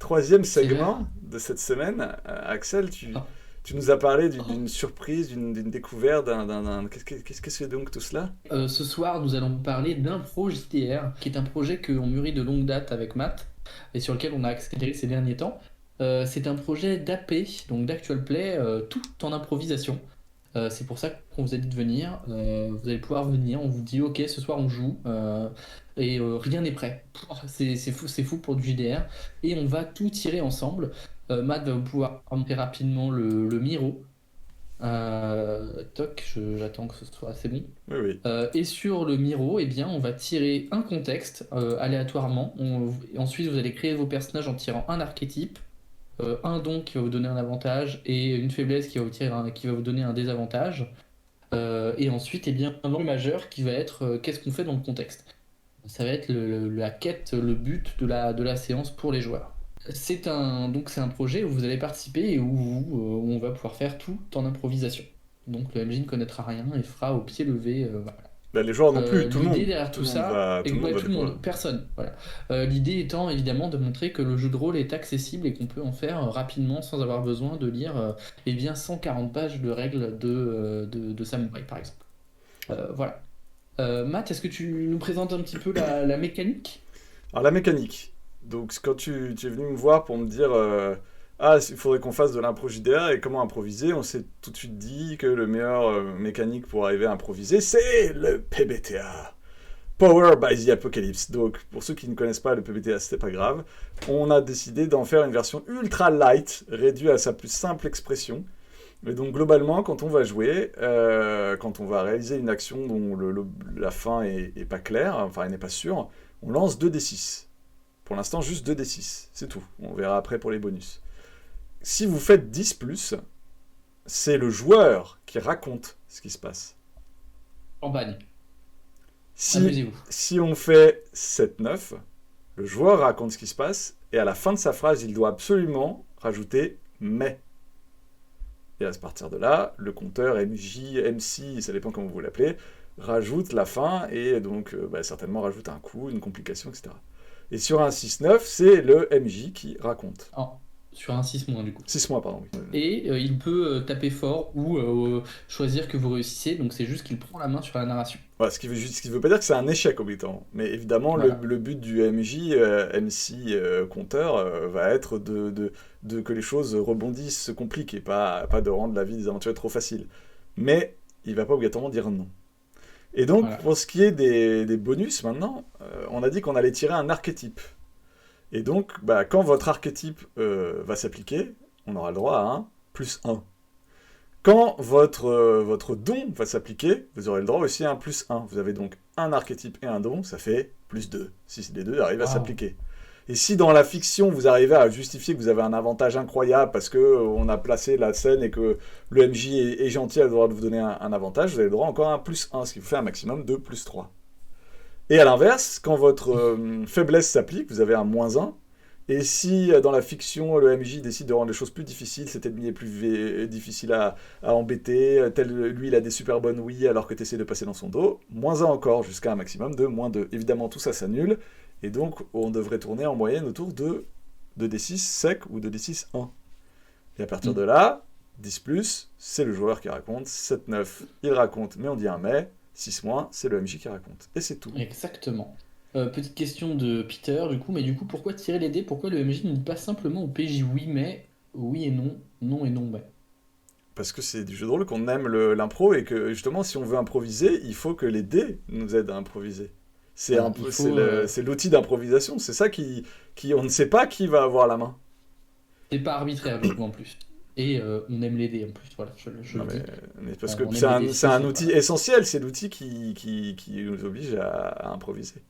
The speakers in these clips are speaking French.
troisième C'est vrai. segment de cette semaine. Axel, Ah. tu nous as parlé Oh. d'une surprise, d'une découverte, qu'est-ce que c'est donc tout cela? Ce soir, nous allons parler d'Impro JDR, qui est un projet qu'on mûrit de longue date avec Matt et sur lequel on a accéléré ces derniers temps. C'est un projet d'AP, donc d'Actual Play, tout en improvisation. C'est pour ça qu'on vous a dit de venir. Vous allez pouvoir venir. On vous dit, ok, ce soir on joue et rien n'est prêt. C'est fou pour du JDR et on va tout tirer ensemble. Matt va pouvoir montrer rapidement le Miro. Toc, j'attends que ce soit assez bon. Oui, oui. Et sur le Miro, eh bien, on va tirer un contexte aléatoirement. Ensuite, vous allez créer vos personnages en tirant un archétype, un don qui va vous donner un avantage et une faiblesse qui va qui va vous donner un désavantage. Et ensuite, eh bien, un enjeu majeur qui va être qu'est-ce qu'on fait dans le contexte. Ça va être la quête, le but de la séance pour les joueurs. C'est un projet où vous allez participer et où on va pouvoir faire tout en improvisation. Donc le MJ ne connaîtra rien et fera au pied levé. Voilà. Bah, les joueurs non plus, tout le L'idée monde. derrière Tout tout le monde ça, va, et tout le monde ouais, va tout le découvrir. monde, personne. Voilà. L'idée étant évidemment de montrer que le jeu de rôle est accessible et qu'on peut en faire rapidement sans avoir besoin de lire eh bien 140 pages de règles de samouraï, par exemple. Voilà. Matt, est-ce que tu nous présentes un petit peu la mécanique? Alors la mécanique. Donc quand tu es venu me voir pour me dire il faudrait qu'on fasse de l'impro JDR et comment improviser, on s'est tout de suite dit que le meilleur mécanique pour arriver à improviser, c'est le PBTA. Power by the Apocalypse. Donc pour ceux qui ne connaissent pas le PBTA, c'était pas grave. On a décidé d'en faire une version ultra light, réduite à sa plus simple expression. Et donc globalement, quand on va jouer, quand on va réaliser une action dont la fin est pas claire, enfin elle n'est pas sûre, on lance 2d6. Pour l'instant, juste 2d6, c'est tout. On verra après pour les bonus. Si vous faites 10 plus, c'est le joueur qui raconte ce qui se passe. Campagne. Si, Amusez-vous. si on fait 7-9, le joueur raconte ce qui se passe, et à la fin de sa phrase, il doit absolument rajouter mais. Et à partir de là, le compteur MJ, MC, ça dépend comment vous l'appelez, rajoute la fin, et donc certainement rajoute un coup, une complication, etc. Et sur un 6-9, c'est le MJ qui raconte. Oh, sur un 6 du coup. 6 mois, pardon, oui. Et il peut taper fort ou choisir que vous réussissez, donc c'est juste qu'il prend la main sur la narration. Voilà, ce qui veut pas dire que c'est un échec obétant. Mais évidemment, Voilà. le but du MJ, MC, compteur, va être que les choses rebondissent, se compliquent, et pas de rendre la vie des aventuriers trop facile. Mais il va pas obligatoirement dire non. Et donc, Voilà. pour ce qui est des bonus, maintenant, on a dit qu'on allait tirer un archétype. Et donc, quand votre archétype va s'appliquer, on aura le droit à un plus un. Quand votre don va s'appliquer, vous aurez le droit aussi à un plus un. Vous avez donc un archétype et un don, ça fait plus 2, si les deux arrivent à Waouh. s'appliquer. Et si dans la fiction, vous arrivez à justifier que vous avez un avantage incroyable parce qu'on a placé la scène et que le MJ est gentil, a le droit de vous donner un avantage, vous avez le droit encore à un plus un, ce qui vous fait un maximum de plus 3. Et à l'inverse, quand votre faiblesse s'applique, vous avez un moins un. Et si dans la fiction, le MJ décide de rendre les choses plus difficiles, cet ennemi est plus difficile à embêter, lui il a des super bonnes oui alors que tu essaies de passer dans son dos, moins un encore, jusqu'à un maximum de moins 2. Évidemment, tout ça s'annule, et donc on devrait tourner en moyenne autour de 2d6 sec ou 2d6 1. Et à partir de là, 10 plus, c'est le joueur qui raconte, 7-9, il raconte, mais on dit un mais, 6 moins, c'est le MJ qui raconte. Et c'est tout. Exactement. Petite question de Peter, du coup, mais du coup, pourquoi tirer les dés? Pourquoi le MJ ne dit pas simplement au PJ oui, mais oui et non, non et non, mais. Parce que c'est du jeu de rôle qu'on aime l'impro et que justement, si on veut improviser, il faut que les dés nous aident à improviser. Voilà, il faut. C'est l'outil d'improvisation. C'est ça on ne sait pas qui va avoir la main. C'est pas arbitraire, du coup, en plus. Et on aime les dés, en plus, voilà, je Non, le dis. mais parce que On aime les dés c'est un 6, outil voilà. essentiel. C'est l'outil qui nous oblige à improviser.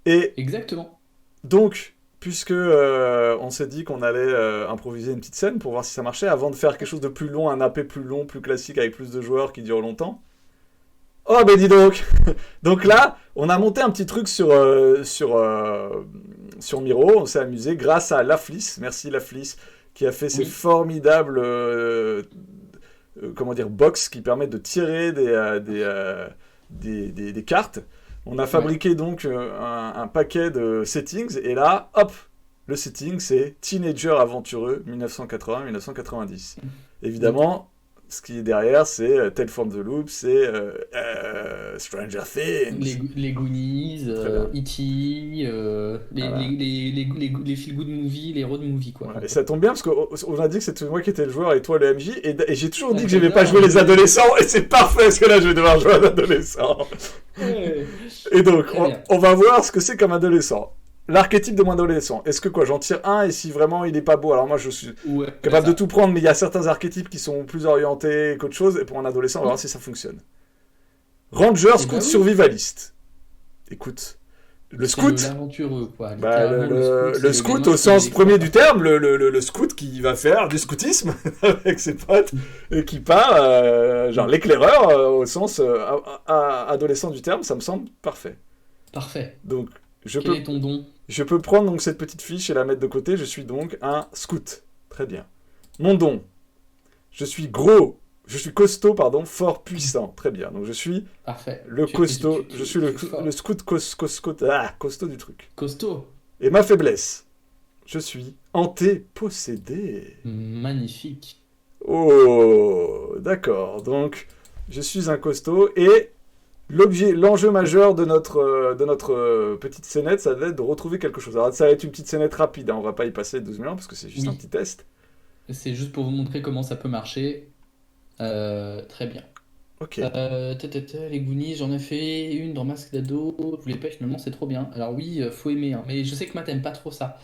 Et Exactement. donc, puisque on s'est dit qu'on allait improviser une petite scène pour voir si ça marchait, avant de faire quelque chose de plus long, un AP plus long, plus classique avec plus de joueurs qui dure longtemps. Oh, ben dis donc. Donc là, on a monté un petit truc sur Miro, on s'est amusé grâce à Lafliss, merci Lafliss, qui a fait ces Oui, formidables comment dire, box qui permettent de tirer des cartes. On a ouais. fabriqué donc un paquet de settings, et là, hop, le setting, c'est Teenager aventureux 1980-1990. Évidemment, ce qui est derrière, c'est Tales from the Loop, c'est Stranger Things. Les Goonies, Très bien. E.T., Voilà. les feel-good movies, les road movies, quoi. Ouais, et ça tombe bien parce qu'on a dit que c'était moi qui étais le joueur et toi le MJ, et j'ai toujours dit que Ah, j'aimais pas j'adore, jouer les mais- adolescents, et c'est parfait parce que là je vais devoir jouer un adolescent. Ouais. Et donc, Très bien. on va voir ce que c'est comme adolescent. L'archétype de mon adolescent. Est-ce que quoi, j'en tire un et si vraiment il est pas beau, alors moi je suis Ouais, capable de ça. tout prendre, mais il y a certains archétypes qui sont plus orientés qu'autre chose, et pour un adolescent, on va voir si ça fonctionne. Ranger, Eh scout, ben oui, survivaliste. Écoute, le c'est scout, l'aventureux, quoi. bah, Littéralement, le scout, c'est le le scout gamin au qui sens premier explore du partout. terme, le scout qui va faire du scoutisme avec ses potes et qui part, genre l'éclaireur au sens adolescent du terme, ça me semble parfait. Parfait. Donc je Quel peux, est ton don? je peux prendre donc cette petite fiche et la mettre de côté, je suis donc un scout. Très bien. Mon don, je suis gros, je suis costaud, pardon, fort, puissant. Très bien. Donc je suis Parfait. le costaud, je suis Tu es le fort. scout costaud du truc. Costaud. Et ma faiblesse, je suis hanté, possédé. Magnifique. Oh, d'accord. Donc, je suis un costaud et l'enjeu majeur de notre petite scénette, ça va être de retrouver quelque chose. Alors, ça va être une petite scénette rapide, hein, on va pas y passer 12 000 ans parce que c'est juste un Oui. petit test. C'est juste pour vous montrer comment ça peut marcher. Très bien. Ok. Les Goonies, j'en ai fait une dans Masque d'ado. Je voulais pas, finalement, c'est trop bien. Alors oui, faut aimer, hein, mais je sais que Matt aime pas trop ça.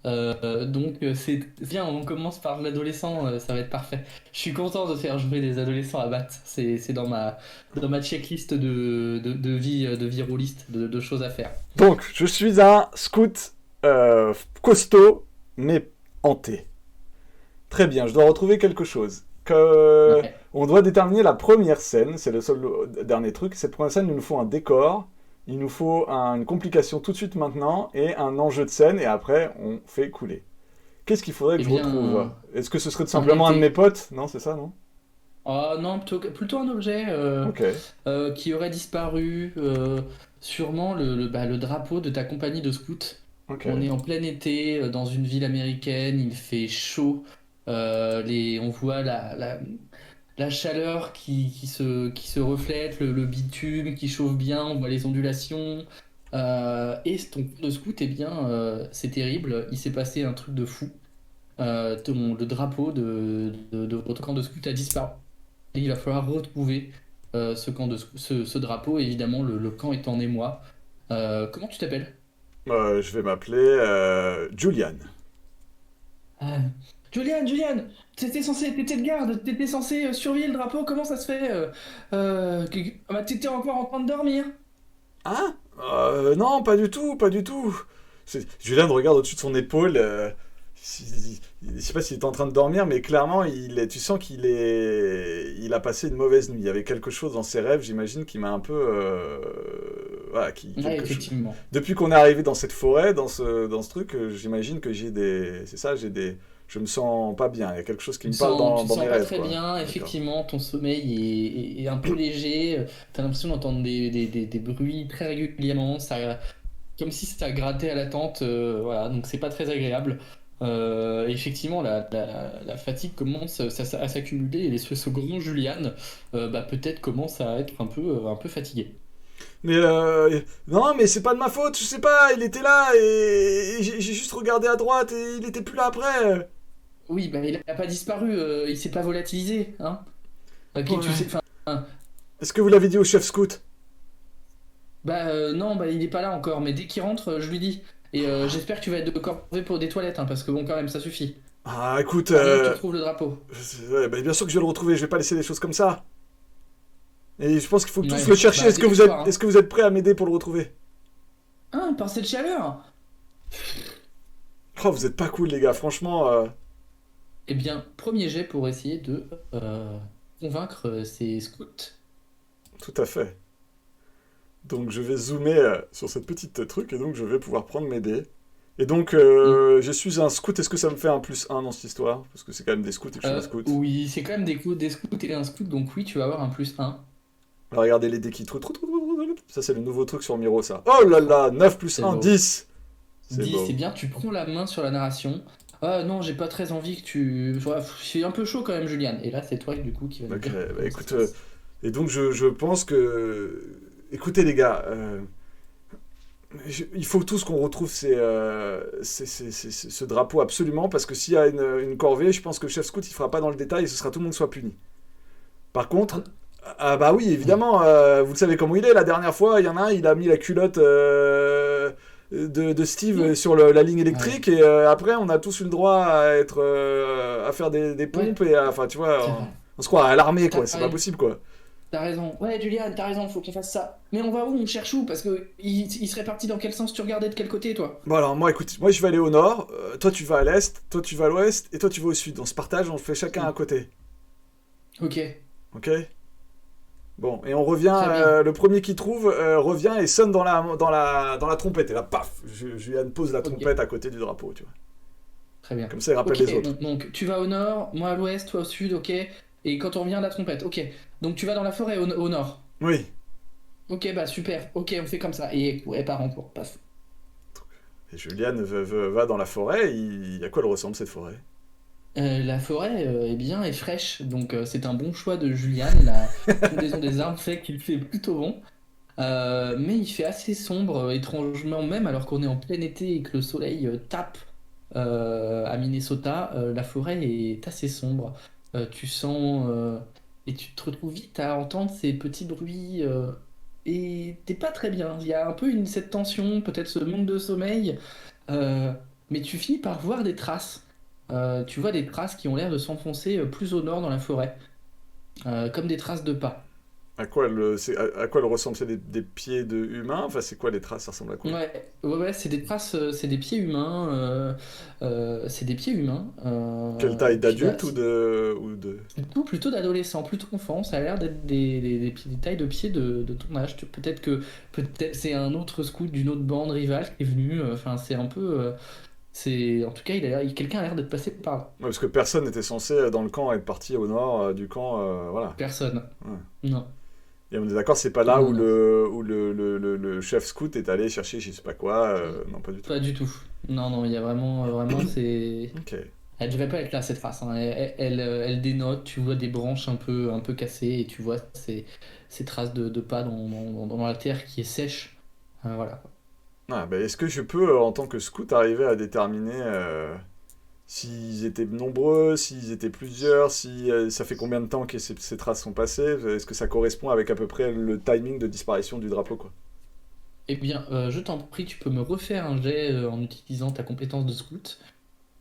C'est bien, on commence par l'adolescent, ça va être parfait. Je suis content de faire jouer des adolescents à Matt. C'est dans ma checklist de vie rôliste, de choses à faire. Donc, je suis un scout costaud, mais hanté. Très bien, je dois retrouver quelque chose. Ouais. On doit déterminer la première scène, c'est le seul dernier truc. Cette première scène, il nous faut un décor, il nous faut une complication tout de suite maintenant, et un enjeu de scène, et après, on fait couler. Qu'est-ce qu'il faudrait que Eh je retrouve? bien, Est-ce que ce serait tout un simplement un de mes été. potes? Non, c'est ça, non? Oh non, plutôt un objet Ok, qui aurait disparu. Sûrement le drapeau de ta compagnie de scouts. ok. On est en plein été dans une ville américaine, il fait chaud. On voit la chaleur qui se reflète, le bitume qui chauffe bien, on voit les ondulations. Et ton cours de scout, eh bien, c'est terrible. Il s'est passé un truc de fou. Le drapeau de votre camp de scout a disparu. Et il va falloir retrouver ce drapeau, évidemment, le camp est en émoi. Comment tu t'appelles? Je vais m'appeler Julian. Euh, Julian, t'étais de garde, t'étais censé surveiller le drapeau, comment ça se fait? T'étais encore en train de dormir? Hein? Non, pas du tout, pas du tout. Julian regarde au-dessus de son épaule. Je sais pas s'il est en train de dormir, mais clairement, tu sens il a passé une mauvaise nuit. Il y avait quelque chose dans ses rêves, j'imagine, qui m'a un peu, voilà, Ouais, quelque chose. effectivement. Depuis qu'on est arrivé dans cette forêt, dans ce truc, j'imagine que je me sens pas bien. Il y a quelque chose qui me parle Tu te dans mes sens pas rêves, très quoi. bien, D'accord. effectivement, ton sommeil est un peu léger, t'as l'impression d'entendre des bruits très régulièrement, comme si ça grattait à la tente, voilà, donc c'est pas très agréable. Effectivement, la fatigue commence à s'accumuler et ce grand Julian peut-être commence à être un peu fatigué. Mais non, mais c'est pas de ma faute, je sais pas, il était là et j'ai juste regardé à droite et il était plus là après. Oui, bah, il n'a pas disparu, il s'est pas volatilisé, hein. Tu sais, Ouais. enfin, Est-ce que vous l'avez dit au chef scout? non, bah, il est pas là encore, mais dès qu'il rentre, je lui dis. Et j'espère que tu vas être de corvée pour des toilettes, hein, parce que bon, quand même, ça suffit. Ah, écoute, Pendant que tu retrouves le drapeau. ouais, bah, bien sûr que je vais le retrouver, je vais pas laisser les choses comme ça. Et je pense qu'il faut tous Ouais, le chercher. bah dépêche-toi, Est-ce hein. que vous êtes prêts à m'aider pour le retrouver? Hein, par cette chaleur? Oh, vous êtes pas cool, les gars, franchement. Eh bien, premier jet pour essayer de convaincre ces scouts. Tout à fait. Donc je vais zoomer sur cette petite truc et donc je vais pouvoir prendre mes dés. Et donc Hmm. je suis un scout. Est-ce que ça me fait un plus un dans cette histoire? Parce que c'est quand même des scouts et que je suis un scout. Oui, c'est quand même des scouts et un scout, donc oui, tu vas avoir un plus un. Alors, regardez les dés qui. Ça, c'est le nouveau truc sur Miro, ça. Oh là là, 9 plus C'est un, beau. 10. C'est Dis, c'est beau. bien, tu prends la main sur la narration. Ah non, j'ai pas très envie que tu. Ouais, c'est un peu chaud quand même, Juliane. Et là, c'est toi du coup qui va nous Ok, dire bah comment ça se écoute, passe. et donc je pense que... Écoutez les gars, il faut tous qu'on retrouve ce drapeau absolument, parce que s'il y a une corvée, je pense que le chef scout il fera pas dans le détail et ce sera tout le monde soit puni. Par contre, Ah, ah bah oui, oui. évidemment, vous le savez comment il est. La dernière fois, il y en a un, il a mis la culotte de Steve Non. sur la ligne Ouais, électrique et après, on a tous eu le droit à être à faire des ouais, pompes et enfin, tu vois, c'est vrai. on se croit à l'armée, quoi. T'as C'est pas ouais, possible, quoi. t'as raison. Ouais, Juliane, t'as raison, faut qu'on fasse ça. Mais on va où? On cherche où? Parce que il serait parti dans quel sens tu regardais de quel côté, toi? Bon alors moi, écoute, moi je vais aller au nord, toi tu vas à l'est, toi tu vas à l'ouest et toi tu vas au sud. On se partage, on fait chacun à Hmm. côté, Ok, ok? Bon, et on revient, très bien. le premier qui trouve revient et sonne dans la trompette. Et là, paf, Juliane pose la Ok, trompette à côté du drapeau, tu vois. très bien. Comme ça, il rappelle Ok, les autres. donc tu vas au nord, moi à l'ouest, toi au sud, ok. Et quand on revient à la trompette, ok. Donc tu vas dans la forêt au nord. Oui. Ok, bah super. Ok, on fait comme ça. Et part en cours, paf. Et Juliane va dans la forêt, à quoi elle ressemble cette forêt? La forêt eh bien, est fraîche, donc c'est un bon choix de Juliane. La frondaison des arbres fait qu'il fait plutôt bon. Mais il fait assez sombre, étrangement même, alors qu'on est en plein été et que le soleil tape à Minnesota, la forêt est assez sombre. Tu sens et tu te retrouves vite à entendre ces petits bruits et t'es pas très bien. Il y a un peu cette tension, peut-être ce manque de sommeil, euh, mais tu finis par voir des traces. Tu vois des traces qui ont l'air de s'enfoncer plus au nord dans la forêt, comme des traces de pas. À quoi elle ressemble? C'est des pieds de humains? Enfin, c'est quoi les traces? Ça ressemble à quoi? Ouais, c'est des traces, c'est des pieds humains, c'est des pieds humains. Quelle taille? Puis là, D'adulte ou de... plutôt d'adolescent, plutôt enfant, ça a l'air d'être des tailles de pieds de ton âge. Peut-être c'est un autre scout d'une autre bande rivale qui est venu. Enfin, c'est un peu, en tout cas, quelqu'un a l'air d'être passé par là. Ouais, parce que personne n'était censé dans le camp être parti au nord du camp, voilà. Personne. Ouais. Non, Et on est d'accord, c'est pas là non, où non, le chef scout est allé chercher je sais pas quoi. Non, pas du tout. pas du tout. Non, non, il y a vraiment, c'est. Ok. Elle devrait pas être là, cette race, hein. Elle dénote, tu vois des branches un peu cassées et tu vois ces traces de pas dans la terre qui est sèche. Voilà. Ah, bah, est-ce que je peux, en tant que scout, arriver à déterminer s'ils étaient nombreux, s'ils étaient plusieurs, si ça fait combien de temps que ces traces sont passées? Est-ce que ça correspond avec à peu près le timing de disparition du drapeau, quoi? Eh bien, je t'en prie, tu peux me refaire un jet en utilisant ta compétence de scout,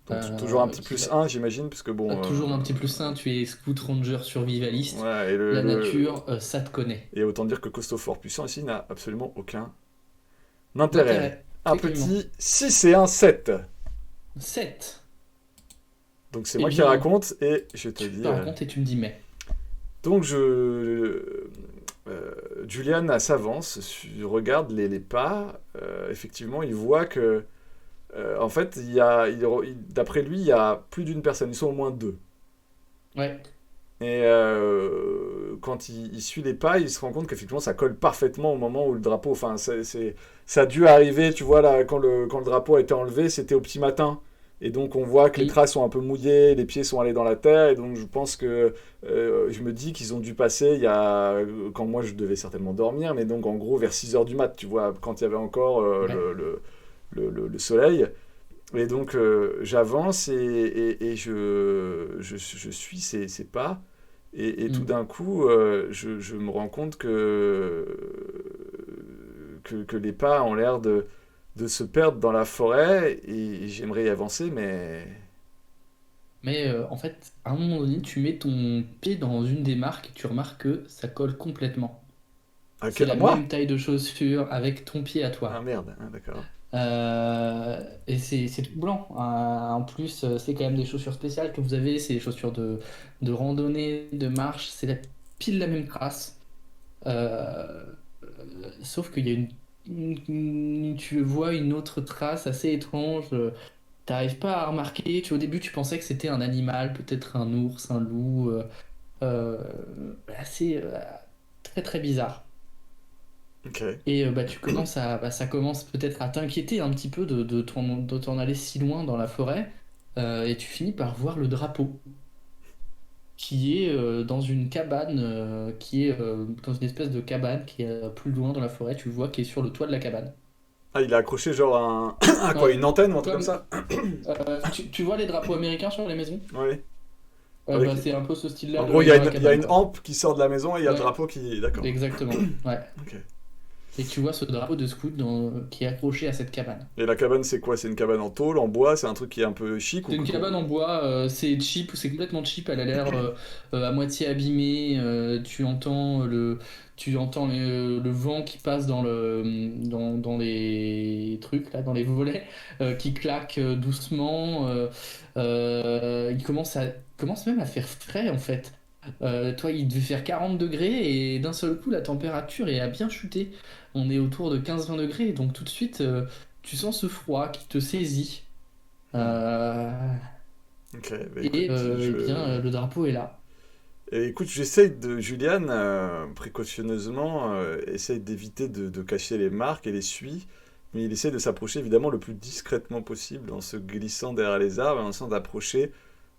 Donc toujours un petit qui va plus un j'imagine, puisque bon... toujours un petit plus 1, tu es scout ranger survivaliste. ouais, et La nature, ça te connaît. et autant dire que Costaud Fort Puissant ici n'a absolument aucun intérêt. D'intérêt, Un effectivement. petit 6 et un 7. 7. Donc c'est Eh moi qui bien, raconte et je te tu dis... te racontes et tu me dis mais. donc Julian s'avance, regarde les pas. Effectivement, il voit que, en fait, d'après lui, il y a plus d'une personne. Ils sont au moins deux. Ouais. Et quand il suit les pas, il se rend compte qu'effectivement, ça colle parfaitement au moment où le drapeau. Enfin, ça a dû arriver, tu vois, là, quand le drapeau a été enlevé, c'était au petit matin. Et donc, on voit que les Oui. traces sont un peu mouillées, les pieds sont allés dans la terre. Et donc, je pense que. Je me dis qu'ils ont dû passer quand moi, je devais certainement dormir, mais donc, en gros, vers 6 heures du mat, tu vois, quand il y avait encore Ouais. le soleil. Et donc, j'avance et je suis ces pas. Et tout Hmm. d'un coup, je me rends compte que les pas ont l'air de se perdre dans la forêt et j'aimerais y avancer, mais... Mais en fait, à un moment donné, tu mets ton pied dans une des marques et tu remarques que ça colle complètement. C'est À la moi? même taille de chaussure avec ton pied à Ah toi. merde, ah, d'accord. Et c'est tout blanc. En plus, c'est quand même des chaussures spéciales que vous avez. C'est des chaussures de randonnée, de marche. C'est pile la même trace. Sauf qu'il y a tu vois une autre trace assez étrange. T'arrives pas à remarquer. Au début, tu pensais que c'était un animal, peut-être un ours, un loup. Assez très très bizarre. Ok. Et ça commence peut-être à t'inquiéter un petit peu de t'en aller si loin dans la forêt. Et tu finis par voir le drapeau qui est dans une cabane, qui est dans une espèce de cabane qui est plus loin dans la forêt. Tu le vois qui est sur le toit de la cabane. Ah, il a accroché genre un... ah, quoi, Ouais. une antenne ou un truc comme Comme, ça? tu vois les drapeaux américains sur les maisons? Oui. Ouais, Avec... c'est un peu ce style-là En gros, dans la il y a cabane, une quoi. hampe qui sort de la maison et il y a le Ouais, drapeau qui... D'accord. exactement. Ouais. Ok. Et tu vois ce drapeau de scout qui est accroché à cette cabane. Et la cabane, c'est quoi? C'est une cabane en tôle, en bois? C'est un truc qui est un peu chic ou... C'est une cabane en bois, c'est cheap, c'est complètement cheap, elle a l'air à moitié abîmée, tu entends le vent qui passe dans les trucs, là, dans les volets, qui claquent doucement, commence même à faire frais en fait. Toi, il devait faire 40 degrés et d'un seul coup, la température a bien chuté. On est autour de 15-20 degrés, donc tout de suite, tu sens ce froid qui te saisit. Hmm. Euh, Ok, bah écoute, eh bien, le drapeau est là. Et écoute, j'essaye de... Juliane, précautionneusement, essaye d'éviter de cacher les marques et les suit, mais il essaie de s'approcher évidemment le plus discrètement possible en se glissant derrière les arbres et en essayant d'approcher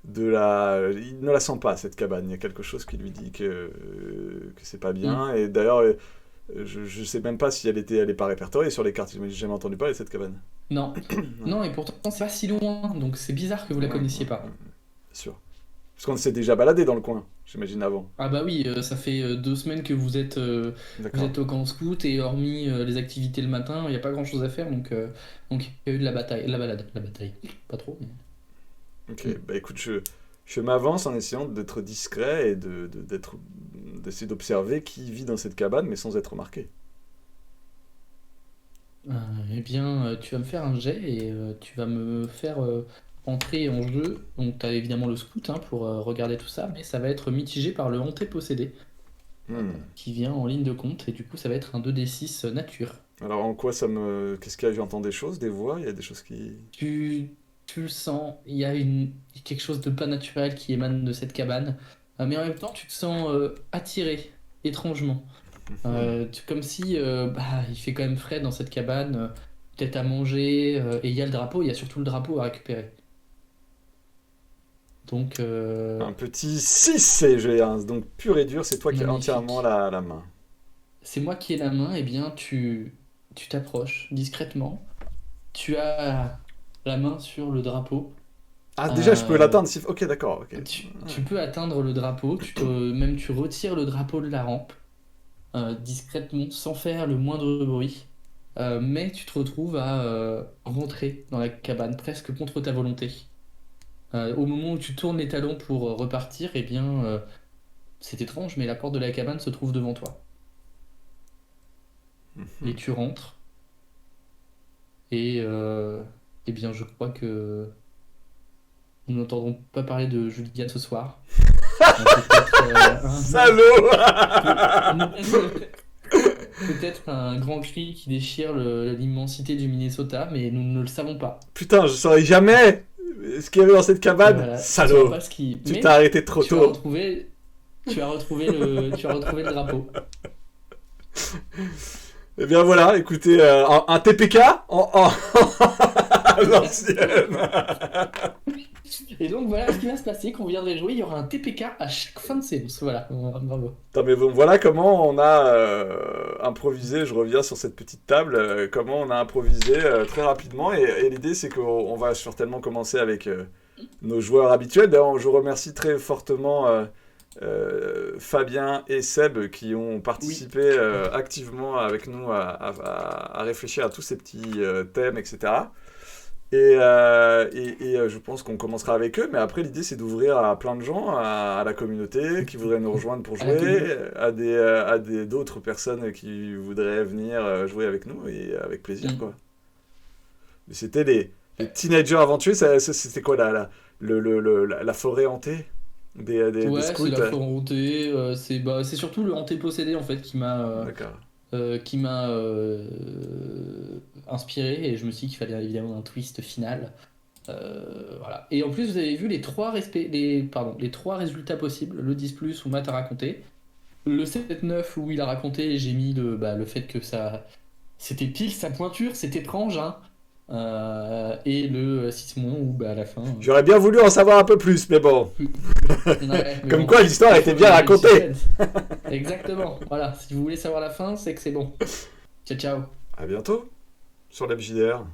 de la... Il ne la sent pas, cette cabane. Il y a quelque chose qui lui dit que c'est pas Hmm. bien. Et d'ailleurs, je sais même pas si elle est pas répertoriée sur les cartes. J'ai jamais entendu parler de cette cabane. Non. Ouais, Non, et pourtant, c'est pas si loin, donc c'est bizarre que vous ouais, la ouais, connaissiez ouais, pas. bien sûr. Parce qu'on s'est déjà baladé dans le coin, j'imagine avant. Ah bah oui, ça fait 2 semaines que vous D'accord. êtes au camp scout, et hormis les activités le matin, il n'y a pas grand-chose à faire, donc il y a eu de la bataille, la balade, la bataille. Pas trop, mais... Ok, Hmm. bah écoute, je m'avance en essayant d'être discret et d'essayer d'observer qui vit dans cette cabane, mais sans être remarqué. Euh, eh bien, tu vas me faire un jet et tu vas me faire entrer en jeu. Donc, tu as évidemment le scout hein, pour regarder tout ça, mais ça va être mitigé par le hanté possédé Hmm. qui vient en ligne de compte. Et du coup, ça va être un 2d6 nature. Alors en quoi ça me... Qu'est-ce qu'il y a? J'entends des choses, des voix, il y a des choses qui... Tu le sens, quelque chose de pas naturel qui émane de cette cabane. Mais en même temps, tu te sens attiré, étrangement. Hmm. Comme si il fait quand même frais dans cette cabane, peut-être à manger, et il y a le drapeau, il y a surtout le drapeau à récupérer. Donc, Un petit 6 et j'ai un... Donc pur et dur, c'est toi qui as entièrement magnifique. la main. C'est moi qui ai la main, et bien tu t'approches discrètement. Tu as la main sur le drapeau. Ah, déjà, je peux Euh, l'atteindre si... Ok, d'accord, ok. tu peux atteindre le drapeau, même tu retires le drapeau de la rampe, discrètement, sans faire le moindre bruit. Mais tu te retrouves à rentrer dans la cabane presque contre ta volonté. Au moment où tu tournes les talons pour repartir, eh bien, c'est étrange, mais la porte de la cabane se trouve devant toi. Et Mhm. tu rentres, et eh bien, je crois que nous n'entendrons pas parler de Juliane ce soir. Peut-être peut- Salaud! peut-être un grand cri qui déchire l'immensité du Minnesota, mais nous ne le savons pas. Putain, je saurais jamais ce qu'il y avait dans cette cabane. Voilà, tu ne sauras Salaud! pas ce qui. Tu t'es Mais arrêté trop tu as tôt. retrouvé, tu as retrouvé le drapeau. Eh bien voilà, écoutez, un TPK à l'ancienne. Et donc voilà ce qui va se passer quand on viendrait jouer. Il y aura un TPK à chaque fin de séance. Voilà, bravo. Attends, mais voilà comment on a improvisé, je reviens sur cette petite table, comment on a improvisé très rapidement. Et l'idée, c'est qu'on va certainement commencer avec nos joueurs habituels. D'ailleurs, je remercie très fortement Fabien et Seb qui ont Oui. participé activement avec nous à réfléchir à tous ces petits thèmes, etc. Je pense qu'on commencera avec eux, mais après l'idée c'est d'ouvrir à plein de gens, à la communauté qui voudraient nous rejoindre pour À la jouer, commu. à des d'autres personnes qui voudraient venir jouer avec nous et avec plaisir Mm. quoi. Mais c'était les teenagers aventuriers, c'était quoi la forêt hantée des Ouais, c'est scouts? la forêt hantée. C'est surtout le hanté possédé en fait D'accord. qui m'a inspiré et je me suis dit qu'il fallait évidemment un twist final. Voilà. Et en plus, vous avez vu les trois résultats possibles, le 10 plus ou maths à raconter. Le 7-9 où il a raconté, j'ai mis le fait que ça. C'était pile sa pointure, c'est étrange, hein. Et le 6 où à la fin. J'aurais bien voulu en savoir un peu plus, mais bon. Ouais, mais Comme bon, quoi, l'histoire il était faut bien garder le racontée. suspense. Exactement, voilà. Si vous voulez savoir la fin, c'est que c'est bon. Ciao, ciao. À bientôt sur l'MJDR.